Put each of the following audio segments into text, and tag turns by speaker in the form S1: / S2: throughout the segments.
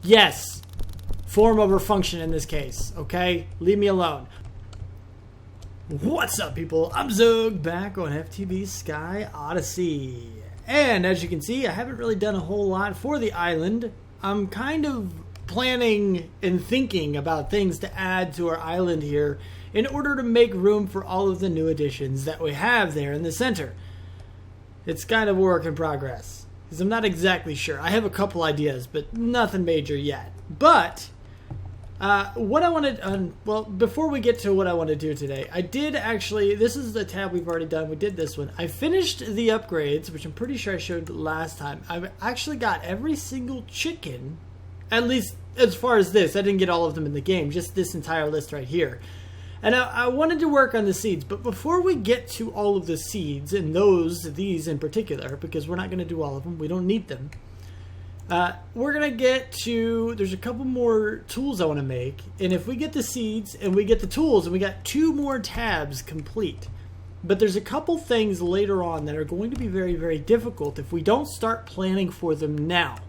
S1: Yes. Form over function in this case, okay? Leave me alone. What's up, people? I'm Xogue, back on FTB Sky Odyssey. And as you can see, I haven't really done a whole lot for the island. I'm kind of planning and thinking about things to add to our island here in order to make room for all of the new additions that we have there in the center. It's kind of a work in progress, because I'm not exactly sure. I have a couple ideas, but nothing major yet. But what I wanted, well, before we get to what I want to do today, I did actually, this is the tab we've already done. We did this one. I finished the upgrades, which I'm pretty sure I showed last time. I've actually got every single chicken, at least as far as this. I didn't get all of them in the game, just this entire list right here. And I wanted to work on the seeds, but before we get to all of the seeds, and these in particular, because we're not going to do all of them, we don't need them. We're going to get to, there's a couple more tools I want to make, and if we get the seeds and we get the tools, and we got 2 more tabs complete. But there's a couple things later on that are going to be very, very difficult if we don't start planning for them now.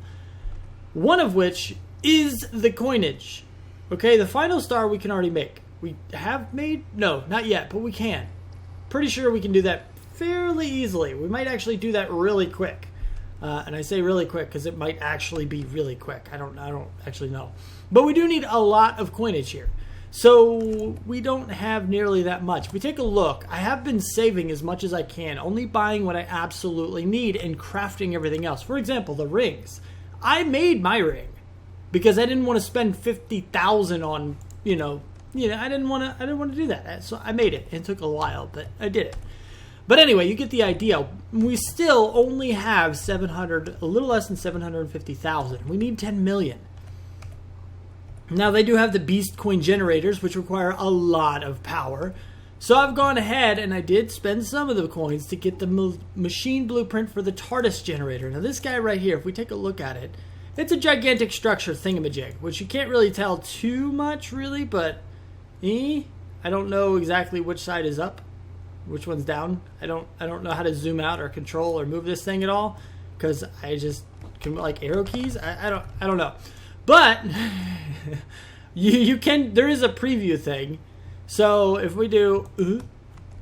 S1: One of which is the coinage. Okay, the final star we can already make. We have made, no, not yet, but we can. Pretty sure we can do that fairly easily. We might actually do that really quick. And I say really quick because it might actually be really quick. I don't actually know. But we do need a lot of coinage here. So we don't have nearly that much. If we take a look, I have been saving as much as I can, only buying what I absolutely need and crafting everything else. For example, the rings. I made my ring because I didn't want to spend 50,000 on, I didn't want to do that. So I made it. It took a while, but I did it. But anyway, you get the idea. We still only have a little less than 750,000. We need 10 million. Now, they do have the beast coin generators, which require a lot of power. So I've gone ahead and I did spend some of the coins to get the machine blueprint for the TARDIS generator. Now, this guy right here, if we take a look at it, it's a gigantic structure thingamajig, which you can't really tell too much, really, but I don't know exactly which side is up. Which one's down? I don't know how to zoom out or control or move this thing at all, because I just can, like, arrow keys. I don't know, but you can. There is a preview thing, so if we do,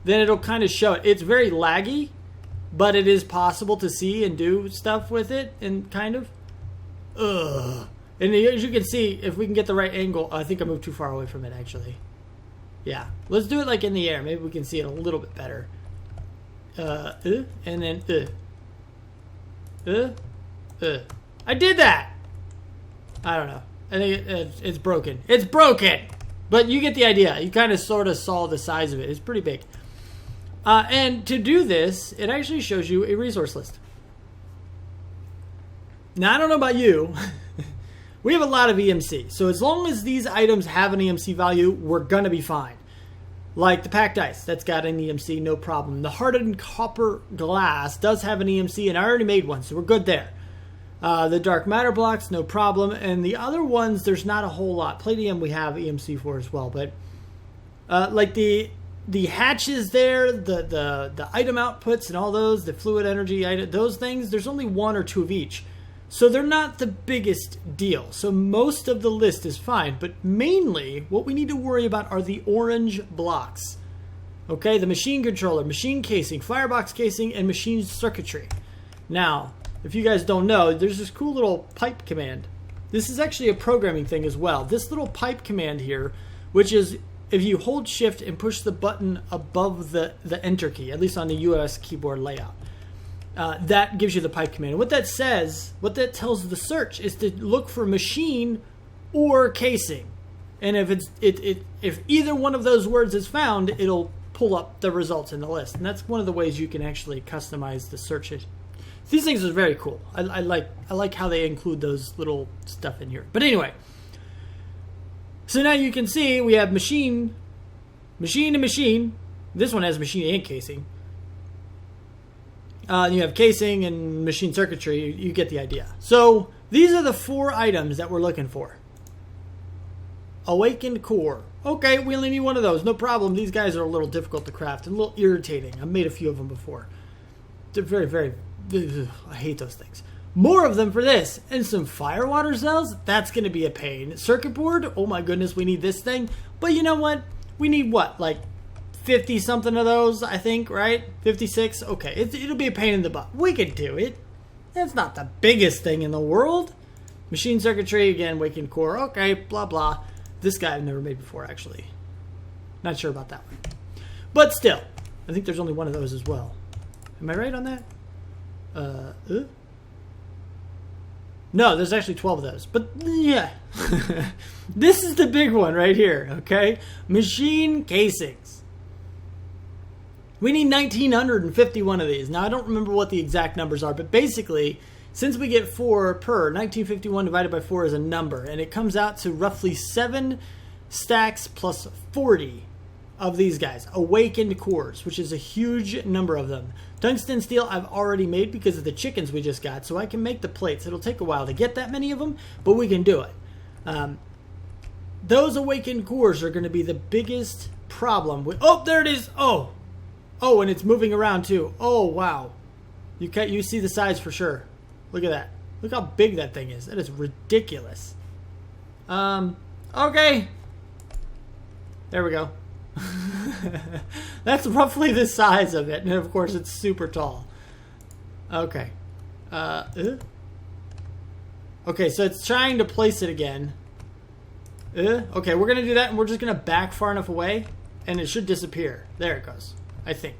S1: then it'll kind of show it. It's very laggy, but it is possible to see and do stuff with it, and kind of. And as you can see, if we can get the right angle, I think I moved too far away from it actually. Yeah, let's do it like in the air. Maybe we can see it a little bit better. And then, I did that! I don't know. I think it's broken. It's broken! But you get the idea. You kind of sort of saw the size of it. It's pretty big. And to do this, it actually shows you a resource list. Now, I don't know about you. We have a lot of EMC, so as long as these items have an EMC value, we're going to be fine. Like the packed ice, that's got an EMC, no problem. The hardened copper glass does have an EMC, and I already made one, so we're good there. The dark matter blocks, no problem. And the other ones, there's not a whole lot. Palladium we have EMC for as well, but like the hatches there, the item outputs and all those, the fluid energy, those things, there's only 1 or 2 of each. So they're not the biggest deal. So most of the list is fine. But mainly, what we need to worry about are the orange blocks. Okay, the machine controller, machine casing, firebox casing, and machine circuitry. Now, if you guys don't know, there's this cool little pipe command. This is actually a programming thing as well. This little pipe command here, which is if you hold shift and push the button above the enter key, at least on the US keyboard layout. That gives you the pipe command. And what that says, what that tells the search is to look for machine or casing. And if either one of those words is found, it'll pull up the results in the list. And that's one of the ways you can actually customize the search. These things are very cool. I like how they include those little stuff in here. But anyway, so now you can see we have machine to machine. This one has machine and casing. You have casing and machine circuitry. You get the idea. So these are the 4 items that we're looking for. Awakened core. Okay, we only need one of those. No problem. These guys are a little difficult to craft and a little irritating. I've made a few of them before. They're very, very... I hate those things. More of them for this. And some firewater cells, that's going to be a pain. Circuit board, oh my goodness, we need this thing. But you know what? We need what? Like 50 something of those, I think, right? 56? Okay, it'll be a pain in the butt. We can do it. That's not the biggest thing in the world. Machine circuitry, again, Awakened Core. Okay, blah, blah. This guy I've never made before, actually. Not sure about that one. But still, I think there's only one of those as well. Am I right on that? No, there's actually 12 of those. But, yeah. This is the big one right here, okay? Machine casings. We need 1,951 of these. Now, I don't remember what the exact numbers are, but basically, since we get 4 per, 1951 divided by 4 is a number, and it comes out to roughly 7 stacks plus 40 of these guys. Awakened cores, which is a huge number of them. Tungsten steel I've already made because of the chickens we just got, so I can make the plates. It'll take a while to get that many of them, but we can do it. Those awakened cores are going to be the biggest problem. Oh, there it is! Oh, and it's moving around too. Oh, wow. You see the size for sure. Look at that. Look how big that thing is. That is ridiculous. Okay. There we go. That's roughly the size of it. And of course, it's super tall. Okay. Okay, so it's trying to place it again. Okay, we're going to do that, and we're just going to back far enough away, and it should disappear. There it goes, I think.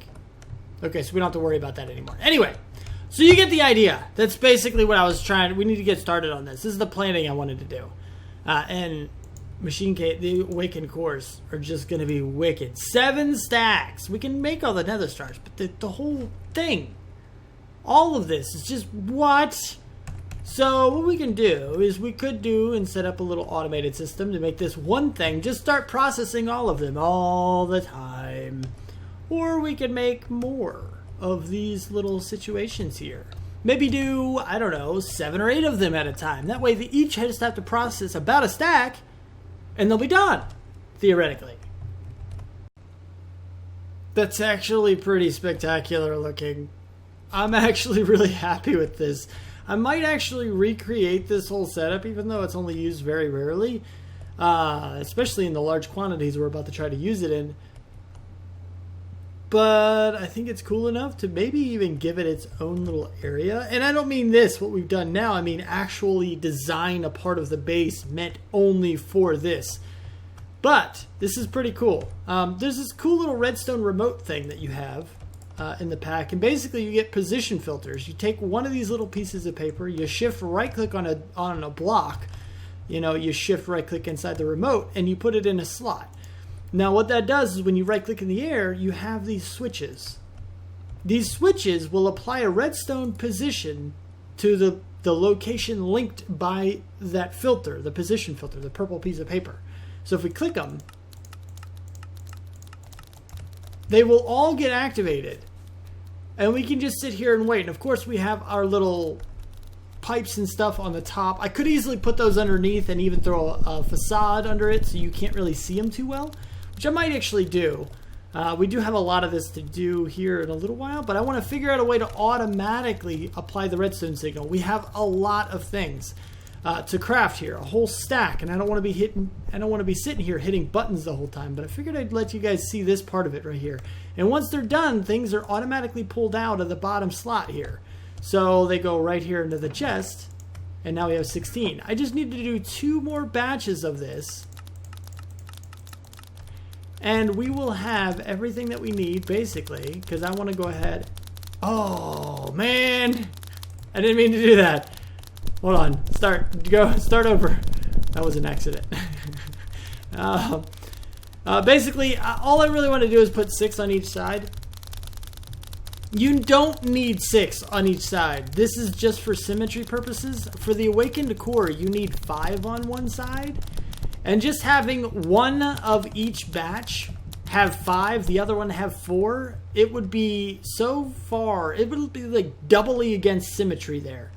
S1: Okay, so we don't have to worry about that anymore. Anyway, so you get the idea. That's basically what I was trying. We need to get started on this. This is the planning I wanted to do. And the awakened cores are just going to be wicked. 7 stacks. We can make all the nether stars, but the whole thing, all of this is just what? So what we can do is we could do and set up a little automated system to make this one thing just start processing all of them all the time. Or we could make more of these little situations here. Maybe do, I don't know, 7 or 8 of them at a time. That way they each just have to process about a stack and they'll be done, theoretically. That's actually pretty spectacular looking. I'm actually really happy with this. I might actually recreate this whole setup, even though it's only used very rarely, especially in the large quantities we're about to try to use it in. But I think it's cool enough to maybe even give it its own little area. And I don't mean this, what we've done now. I mean actually design a part of the base meant only for this. But this is pretty cool. There's this cool little redstone remote thing that you have in the pack, and basically you get position filters. You take one of these little pieces of paper, you shift right click on a block, you shift right click inside the remote and you put it in a slot. Now what that does is when you right click in the air, you have these switches. These switches will apply a redstone position to the location linked by that filter, the position filter, the purple piece of paper. So if we click them, they will all get activated, and we can just sit here and wait. And of course we have our little pipes and stuff on the top. I could easily put those underneath and even throw a facade under it so you can't really see them too well, which I might actually do. We do have a lot of this to do here in a little while, but I want to figure out a way to automatically apply the redstone signal. We have a lot of things to craft here, a whole stack, and I don't want to be sitting here hitting buttons the whole time, but I figured I'd let you guys see this part of it right here. And once they're done, things are automatically pulled out of the bottom slot here. So they go right here into the chest, and now we have 16. I just need to do 2 more batches of this, and we will have everything that we need, basically, because I want to go ahead. Oh, man. I didn't mean to do that. Hold on. Start over. That was an accident. Basically, all I really want to do is put 6 on each side. You don't need 6 on each side. This is just for symmetry purposes. For the awakened core, you need 5 on one side. And just having one of each batch have 5, the other one have 4, it would be so far, it would be like doubly against symmetry there.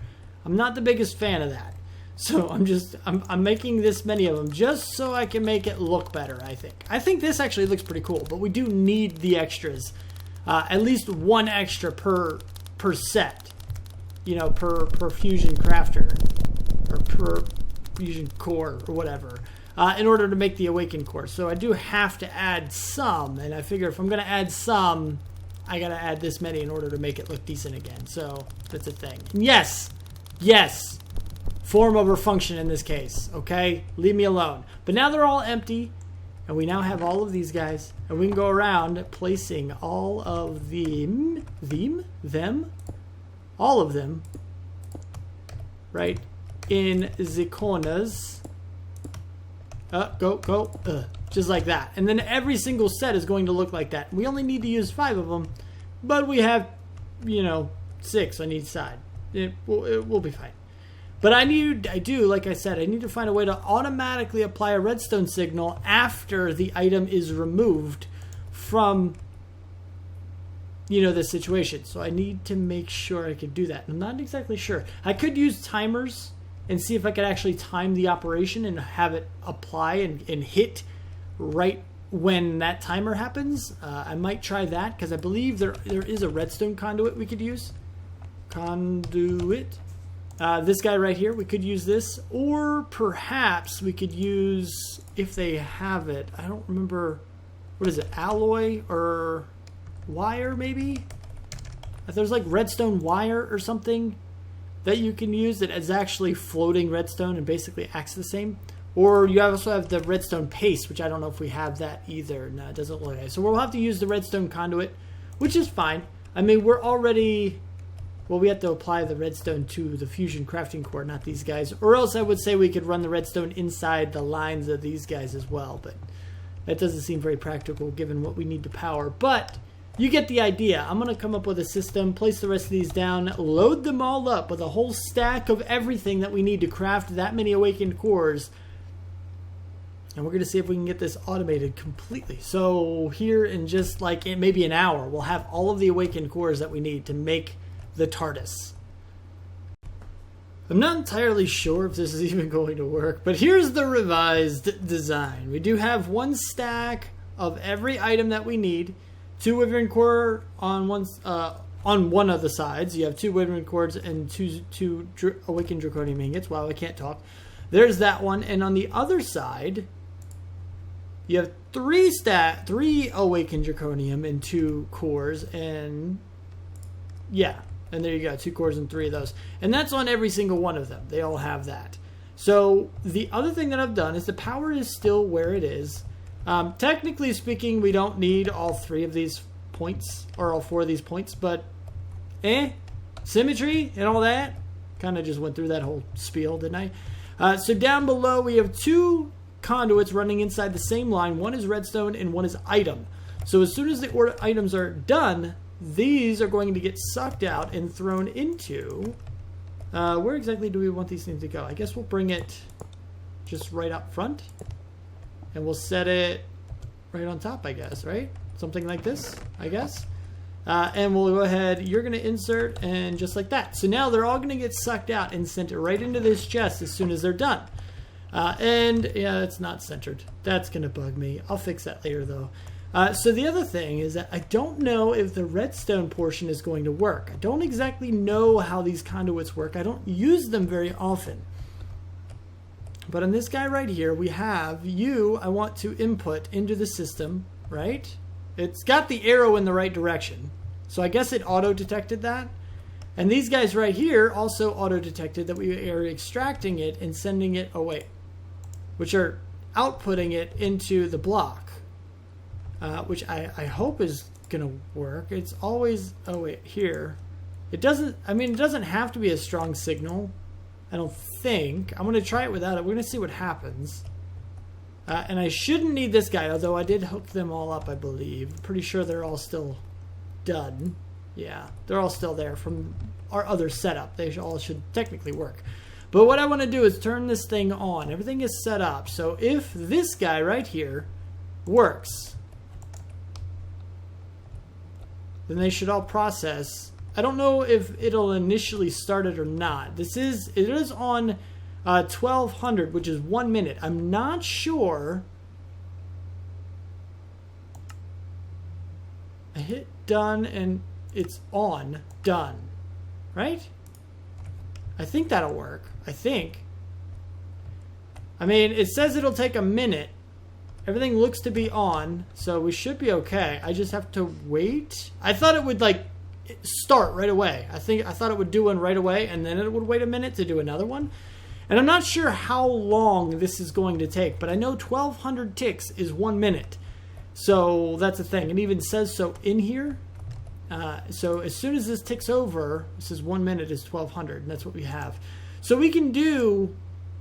S1: I'm not the biggest fan of that. So I'm making this many of them just so I can make it look better, I think. I think this actually looks pretty cool, but we do need the extras. At least 1 extra per set. you know, per fusion crafter, or per fusion core, or whatever, in order to make the awakened core. So I do have to add some, and I figure if I'm going to add some, I got to add this many in order to make it look decent again. So that's a thing. And yes, form over function in this case, okay? Leave me alone. But now they're all empty, and we now have all of these guys, and we can go around placing all of them, all of them, right, in the corners. Just like that. And then every single set is going to look like that. We only need to use 5 of them, but we have, you know, 6 on each side. It will be fine. But I do, like I said, I need to find a way to automatically apply a redstone signal after the item is removed from, you know, the situation. So I need to make sure I can do that. I'm not exactly sure. I could use timers and see if I could actually time the operation and have it apply and hit right when that timer happens. I might try that because I believe there is a redstone conduit we could use. Conduit. This guy right here, we could use this. Or perhaps we could use, if they have it, I don't remember, what is it, alloy or wire maybe? If there's like redstone wire or something that you can use that is actually floating redstone and basically acts the same. Or you also have the redstone paste, which I don't know if we have that either. No, it doesn't look like it. So we'll have to use the redstone conduit, which is fine. I mean, we're already, well, we have to apply the redstone to the fusion crafting core, not these guys. Or else I would say we could run the redstone inside the lines of these guys as well. But that doesn't seem very practical given what we need to power. But you get the idea. I'm going to come up with a system, place the rest of these down, load them all up with a whole stack of everything that we need to craft that many awakened cores. And we're going to see if we can get this automated completely. So here in just like maybe an hour, we'll have all of the awakened cores that we need to make the TARDIS. I'm not entirely sure if this is even going to work, but here's the revised design. We do have one stack of every item that we need. 2 Wyvern core on one of the sides. You have 2 Wyvern cores and two awakened draconium ingots. Wow, I can't talk. There's that one, and on the other side, you have 3 awakened draconium and 2 cores, and yeah, and there you go, 2 cores and 3 of those, and that's on every single one of them. They all have that. So the other thing that I've done is the power is still where it is. Technically speaking, we don't need all 3 of these points, or all 4 of these points, but symmetry and all that. Kind of just went through that whole spiel, didn't I? So down below we have 2 conduits running inside the same line. One is redstone and one is item. So as soon as the items are done, these are going to get sucked out and thrown into... where exactly do we want these things to go? I guess we'll bring it just right up front. And we'll set it right on top, I guess, right? Something like this, I guess. And we'll go ahead, you're going to insert, and just like that. So now they're all going to get sucked out and sent right into this chest as soon as they're done. And, yeah, it's not centered. That's going to bug me. I'll fix that later, though. So the other thing is that I don't know if the redstone portion is going to work. I don't exactly know how these conduits work. I don't use them very often. But on this guy right here, we have I want to input into the system, right? It's got the arrow in the right direction. So I guess it auto-detected that. And these guys right here also auto-detected that we are extracting it and sending it away, which are outputting it into the block, which I hope is going to work. It's always, oh wait, here. It doesn't have to be a strong signal. I don't think. I'm going to try it without it. We're going to see what happens. And I shouldn't need this guy, although I did hook them all up, I believe. Pretty sure they're all still done. Yeah, they're all still there from our other setup. They all should technically work. But what I want to do is turn this thing on. Everything is set up. So if this guy right here works, then they should all process. I don't know if it'll initially start it or not. It is on 1200, which is 1 minute. I'm not sure. I hit done and it's on. Done. Right? I think that'll work. I think. I mean, it says it'll take a minute. Everything looks to be on, so we should be okay. I just have to wait. I thought it would like start right away. I thought it would do one right away, and then it would wait a minute to do another one. And I'm not sure how long this is going to take, but I know 1,200 ticks is 1 minute. So that's a thing. It even says so in here. So as soon as this ticks over, this is 1 minute is 1,200, and that's what we have. So we can do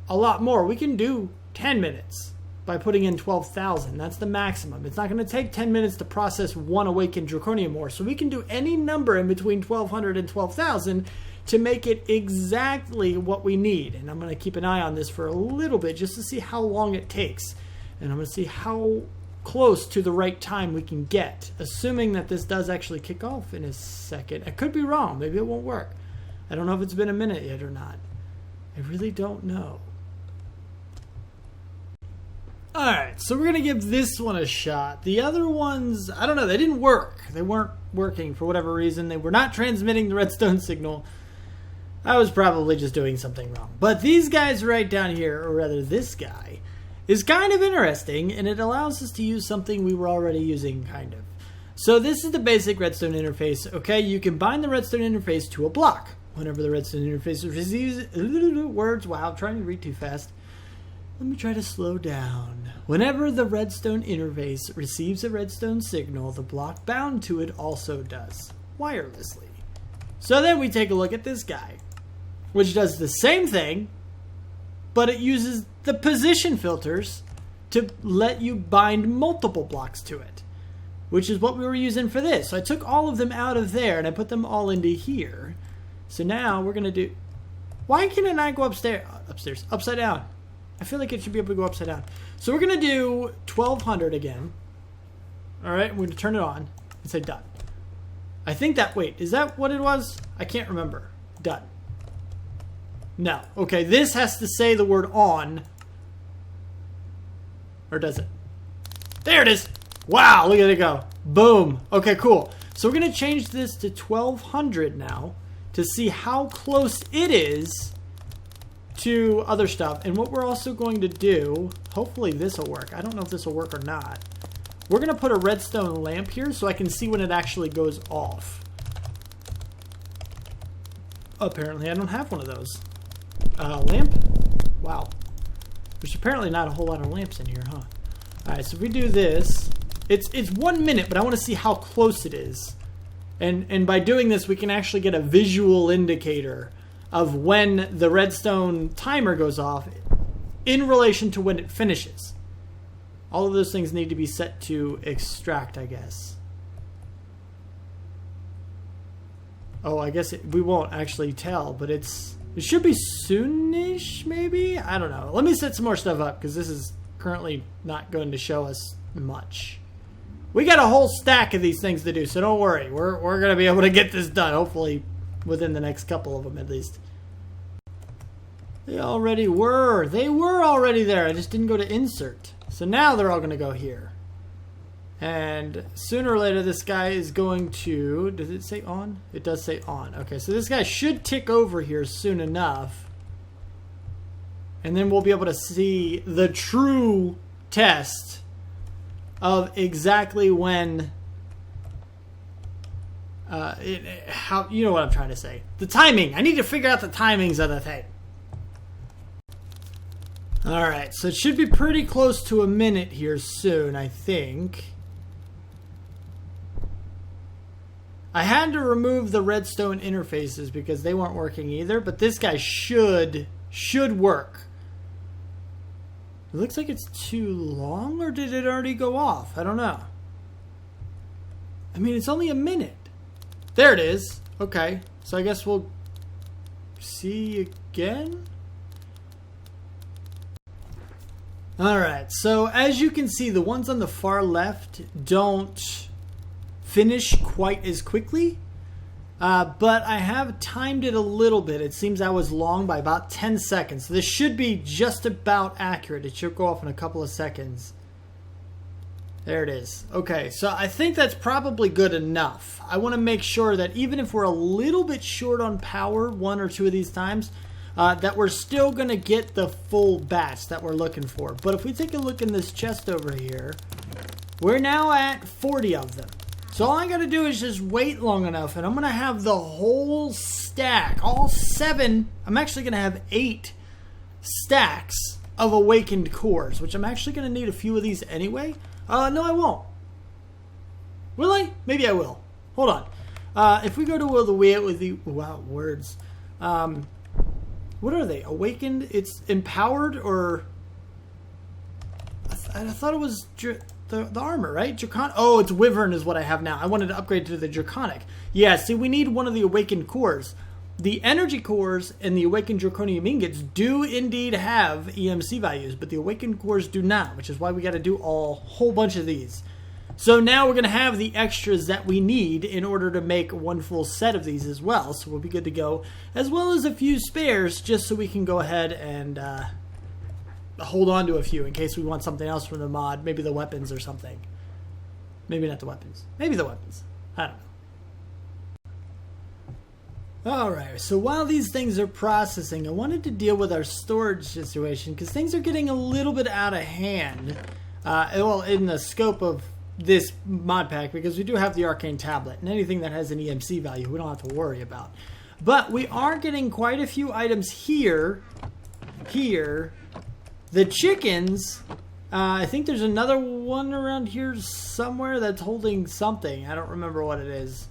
S1: a lot more. We can do 10 minutes by putting in 12,000. That's the maximum. It's not going to take 10 minutes to process one awakened draconium ore. So we can do any number in between 1,200 and 12,000 to make it exactly what we need. And I'm going to keep an eye on this for a little bit just to see how long it takes. And I'm going to see how close to the right time we can get, assuming that this does actually kick off in a second. I could be wrong. Maybe it won't work. I don't know if it's been a minute yet or not. I really don't know. Alright, so we're going to give this one a shot. The other ones, I don't know, they didn't work. They weren't working for whatever reason. They were not transmitting the redstone signal. I was probably just doing something wrong. But these guys right down here, or rather this guy, is kind of interesting, and it allows us to use something we were already using, kind of. So this is the basic redstone interface. Okay, you can bind the redstone interface to a block. Whenever the redstone interface receives words, wow, I'm trying to read too fast. Let me try to slow down. Whenever the redstone interface receives a redstone signal, the block bound to it also does, wirelessly. So then we take a look at this guy, which does the same thing, but it uses the position filters to let you bind multiple blocks to it, which is what we were using for this. So I took all of them out of there and I put them all into here. So now we're going to do... Why can it not go upstairs? Upside down. I feel like it should be able to go upside down. So we're going to do 1,200 again. Alright, we're going to turn it on and say done. I think that... Wait, is that what it was? I can't remember. Done. No. Okay, this has to say the word on. Or does it? There it is! Wow, look at it go. Boom. Okay, cool. So we're going to change this to 1,200 now to see how close it is to other stuff. And what we're also going to do, hopefully this will work. I don't know if this will work or not. We're going to put a redstone lamp here so I can see when it actually goes off. Apparently I don't have one of those. Lamp? Wow. There's apparently not a whole lot of lamps in here, huh? Alright, so if we do this, it's 1 minute, but I want to see how close it is. And by doing this, we can actually get a visual indicator of when the redstone timer goes off in relation to when it finishes. All of those things need to be set to extract, I guess. Oh, I guess we won't actually tell, but it should be soonish, maybe? I don't know. Let me set some more stuff up, because this is currently not going to show us much. We got a whole stack of these things to do, so don't worry. We're going to be able to get this done, hopefully within the next couple of them at least. They already were. They were already there. I just didn't go to insert. So now they're all going to go here. And sooner or later this guy is going to... Does it say on? It does say on. Okay, so this guy should tick over here soon enough. And then we'll be able to see the true test of exactly when... how you know what I'm trying to say. The timing. I need to figure out the timings of the thing. Alright, so it should be pretty close to a minute here soon, I think. I had to remove the redstone interfaces because they weren't working either, but this guy should work. It looks like it's too long, or did it already go off? I don't know. I mean, it's only a minute. There it is. Okay, so I guess we'll see again. Alright, so as you can see, the ones on the far left don't finish quite as quickly. But I have timed it a little bit. It seems I was long by about 10 seconds. So this should be just about accurate. It should go off in a couple of seconds. There it is. Okay, so I think that's probably good enough. I want to make sure that even if we're a little bit short on power one or two of these times, that we're still going to get the full batch that we're looking for. But if we take a look in this chest over here, we're now at 40 of them. So all I got to do is just wait long enough, and I'm going to have the whole stack, all 7. I'm actually going to have 8 stacks of awakened cores, which I'm actually going to need a few of these anyway. No, I won't. Will I? Maybe I will. Hold on. If we go to the way with the words, what are they? Awakened? It's empowered, or I thought it was the armor, right? Oh, it's Wyvern is what I have now. I wanted to upgrade to the Draconic. Yeah, see, we need one of the awakened cores. The energy cores and the awakened Draconium ingots do indeed have EMC values, but the awakened cores do not, which is why we got to do a whole bunch of these. So now we're going to have the extras that we need in order to make one full set of these as well. So we'll be good to go, as well as a few spares, just so we can go ahead and hold on to a few in case we want something else from the mod. Maybe the weapons or something. Maybe not the weapons. Maybe the weapons. I don't know. Alright, so while these things are processing, I wanted to deal with our storage situation because things are getting a little bit out of hand. Well, in the scope of this mod pack, because we do have the arcane tablet, and anything that has an EMC value we don't have to worry about. But we are getting quite a few items here. The chickens, I think there's another one around here somewhere that's holding something. I don't remember what it is.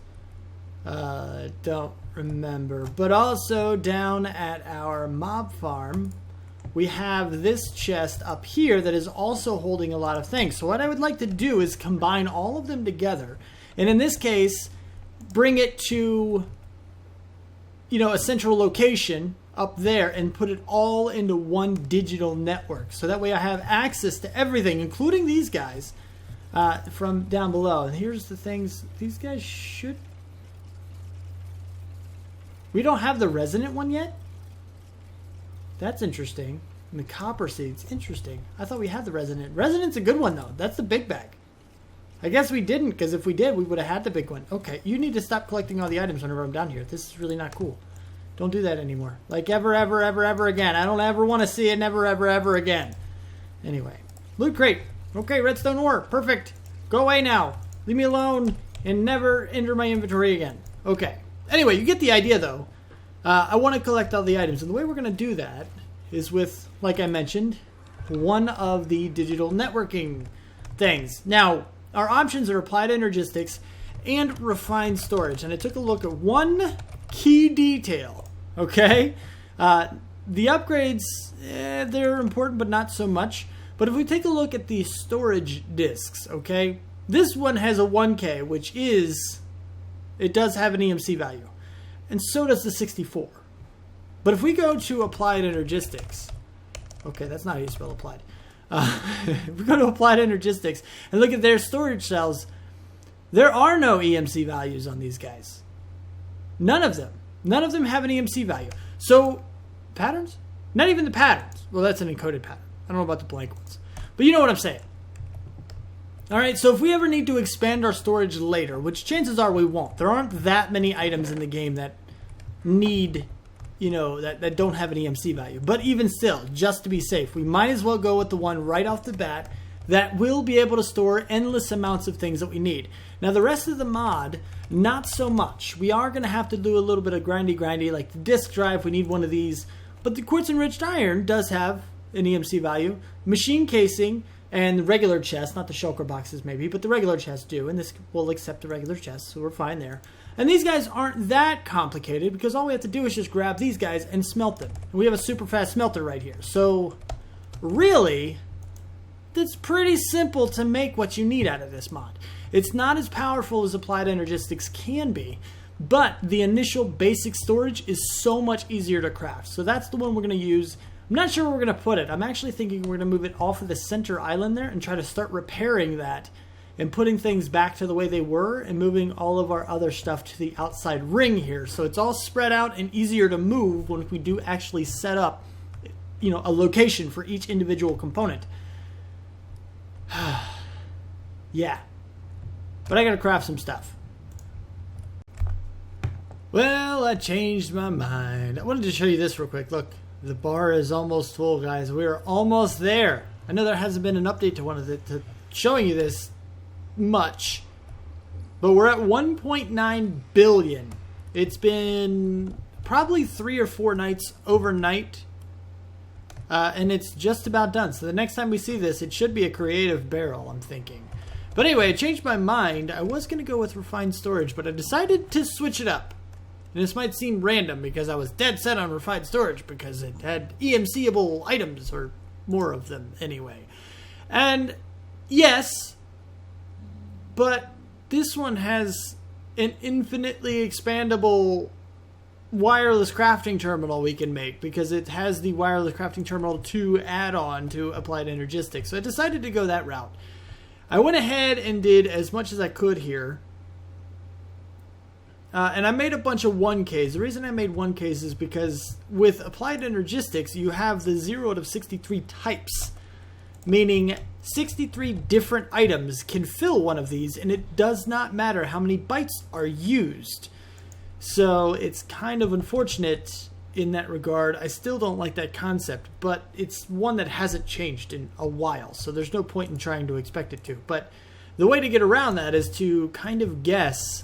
S1: Don't remember. But also down at our mob farm, we have this chest up here that is also holding a lot of things. So what I would like to do is combine all of them together. And in this case, bring it to, a central location up there and put it all into one digital network. So that way I have access to everything, including these guys, from down below. And here's the things. These guys should... We don't have the resonant one yet? That's interesting. And the copper seeds, interesting. I thought we had the resonant. Resonant's a good one, though. That's the big bag. I guess we didn't, because if we did, we would have had the big one. Okay, you need to stop collecting all the items whenever I'm down here. This is really not cool. Don't do that anymore. Like ever again. I don't ever want to see it ever again. Anyway. Loot crate. Okay, redstone ore. Perfect. Go away now. Leave me alone and never enter my inventory again. Okay. Anyway, you get the idea, though. I want to collect all the items, and the way we're going to do that is with, like I mentioned, one of the digital networking things. Now, our options are applied energistics and refined storage, and I took a look at one key detail, okay? The upgrades, they're important, but not so much. But if we take a look at the storage disks, okay, this one has a 1K, which is, it does have an EMC value. And so does the 64. But if we go to applied energistics, okay, that's not how you spell applied. If we go to applied energistics and look at their storage cells, there are no EMC values on these guys. None of them. None of them have an EMC value. So, patterns? Not even the patterns. Well, that's an encoded pattern. I don't know about the blank ones. But you know what I'm saying. Alright, so if we ever need to expand our storage later, which chances are we won't. There aren't that many items in the game that need, that don't have an EMC value. But even still, just to be safe, we might as well go with the one right off the bat that will be able to store endless amounts of things that we need. Now, the rest of the mod, not so much. We are going to have to do a little bit of grindy, like the disk drive, we need one of these. But the quartz enriched iron does have an EMC value. Machine casing and the regular chests, not the shulker boxes maybe, but the regular chests do. And this will accept the regular chests, so we're fine there. And these guys aren't that complicated because all we have to do is just grab these guys and smelt them. And we have a super fast smelter right here. So, really, it's pretty simple to make what you need out of this mod. It's not as powerful as applied energistics can be, but the initial basic storage is so much easier to craft. So that's the one we're going to use. I'm not sure where we're going to put it. I'm actually thinking we're going to move it off of the center island there and try to start repairing that and putting things back to the way they were and moving all of our other stuff to the outside ring here. So it's all spread out and easier to move when we do actually set up, a location for each individual component. Yeah. But I got to craft some stuff. Well, I changed my mind. I wanted to show you this real quick. Look, the bar is almost full, guys. We are almost there. I know there hasn't been an update to showing you this much, but we're at 1.9 billion. It's been probably 3 or 4 nights overnight, and it's just about done. So the next time we see this, it should be a creative barrel, I'm thinking. But anyway, I changed my mind. I was going to go with refined storage, but I decided to switch it up. And this might seem random because I was dead set on refined storage because it had EMC-able items, or more of them anyway. And yes, but this one has an infinitely expandable wireless crafting terminal we can make because it has the wireless crafting terminal 2 add-on to Applied Energistics. So I decided to go that route. I went ahead and did as much as I could here. And I made a bunch of 1Ks. The reason I made 1Ks is because with Applied Energistics, you have the 0 out of 63 types, meaning 63 different items can fill one of these, and it does not matter how many bytes are used. So it's kind of unfortunate in that regard. I still don't like that concept, but it's one that hasn't changed in a while, so there's no point in trying to expect it to. But the way to get around that is to kind of guess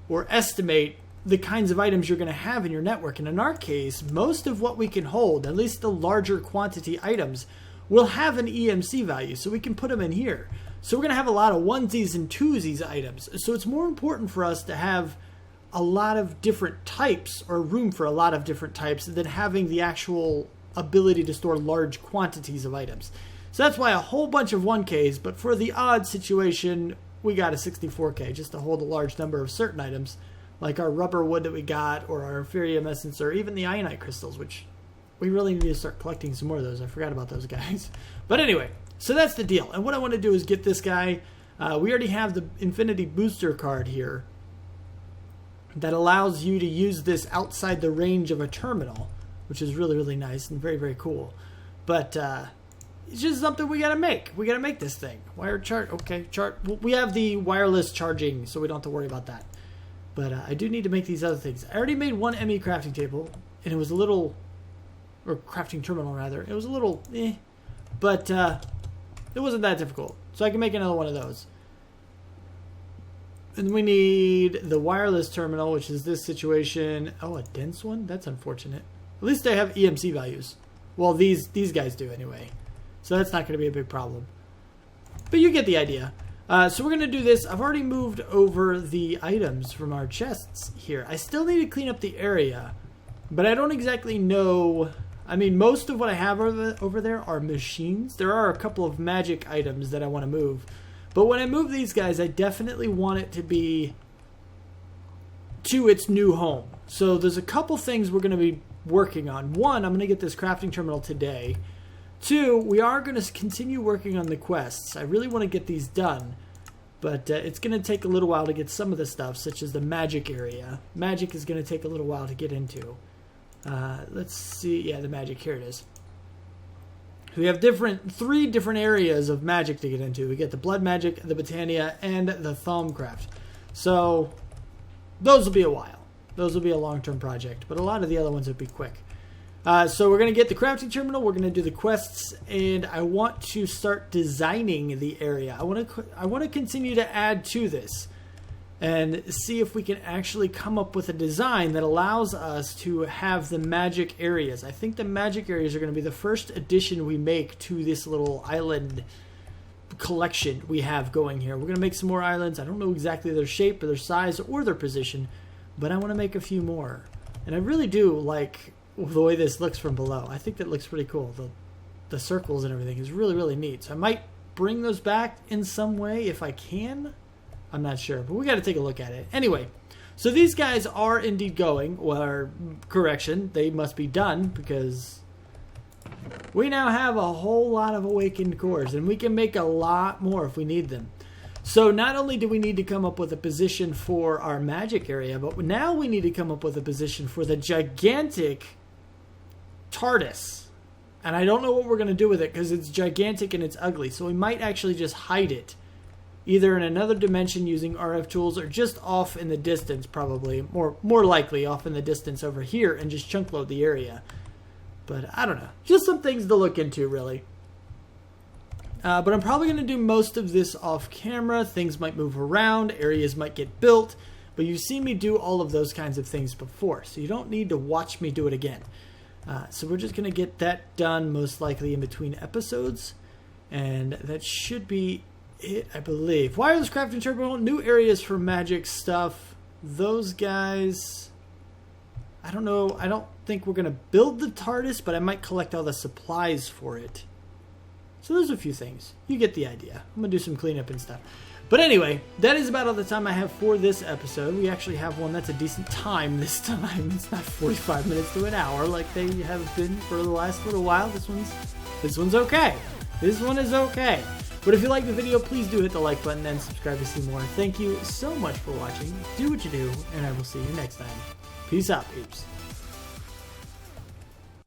S1: or estimate the kinds of items you're going to have in your network. And in our case, most of what we can hold, at least the larger quantity items, will have an EMC value, so we can put them in here. So we're going to have a lot of onesies and twosies items. So it's more important for us to have a lot of different types, or room for a lot of different types, than having the actual ability to store large quantities of items. So that's why a whole bunch of 1Ks, but for the odd situation, we got a 64K just to hold a large number of certain items, like our rubber wood that we got, or our Inferium Essence, or even the Ionite crystals, which we really need to start collecting some more of those. I forgot about those guys. But anyway, so that's the deal. And what I want to do is get this guy. We already have the Infinity Booster card here that allows you to use this outside the range of a terminal, which is really, really nice and very, very cool. But it's just something we gotta make. We gotta make this thing. Wire chart, okay, chart. We have the wireless charging, so we don't have to worry about that. But I do need to make these other things. I already made one ME crafting table, and it was a little, or crafting terminal rather. It was a little, but it wasn't that difficult. So I can make another one of those. And we need the wireless terminal, which is this situation. Oh, a dense one? That's unfortunate. At least they have EMC values. Well, these guys do anyway. So that's not going to be a big problem. But you get the idea. So we're going to do this. I've already moved over the items from our chests here. I still need to clean up the area. But I don't exactly know. I mean, most of what I have over there are machines. There are a couple of magic items that I want to move. But when I move these guys, I definitely want it to be to its new home. So there's a couple things we're going to be working on. One, I'm going to get this crafting terminal today. 2, we are going to continue working on the quests. I really want to get these done, but it's going to take a little while to get some of the stuff, such as the magic area. Magic is going to take a little while to get into. Let's see. Yeah, the magic. Here it is. We have 3 different areas of magic to get into. We get the blood magic, the Botania, and the Thaumcraft. So those will be a while. Those will be a long-term project, but a lot of the other ones would be quick. So we're going to get the crafting terminal, we're going to do the quests, and I want to start designing the area. I want to continue to add to this and see if we can actually come up with a design that allows us to have the magic areas. I think the magic areas are going to be the first addition we make to this little island collection we have going here. We're going to make some more islands. I don't know exactly their shape or their size or their position, but I want to make a few more. And I really do like the way this looks from below. I think that looks pretty cool. The circles and everything is really, really neat. So I might bring those back in some way if I can. I'm not sure, but we got to take a look at it. Anyway, so these guys are indeed going. Well, correction, they must be done because we now have a whole lot of awakened cores, and we can make a lot more if we need them. So not only do we need to come up with a position for our magic area, but now we need to come up with a position for the gigantic TARDIS. And I don't know what we're going to do with it because it's gigantic and it's ugly. So we might actually just hide it either in another dimension using RF tools or just off in the distance, probably. More likely off in the distance over here and just chunk load the area. But I don't know. Just some things to look into, really. But I'm probably going to do most of this off camera. Things might move around. Areas might get built. But you've seen me do all of those kinds of things before. So you don't need to watch me do it again. So we're just going to get that done most likely in between episodes. And that should be it, I believe. Wireless crafting terminal. New areas for magic stuff. Those guys... I don't know. I don't think we're going to build the TARDIS, but I might collect all the supplies for it. So there's a few things. You get the idea. I'm going to do some cleanup and stuff. But anyway, that is about all the time I have for this episode. We actually have one that's a decent time this time. It's not 45 minutes to an hour like they have been for the last little while. This one's okay. This one is okay. But if you like the video, please do hit the like button and subscribe to see more. Thank you so much for watching. Do what you do, and I will see you next time. Peace out, peeps.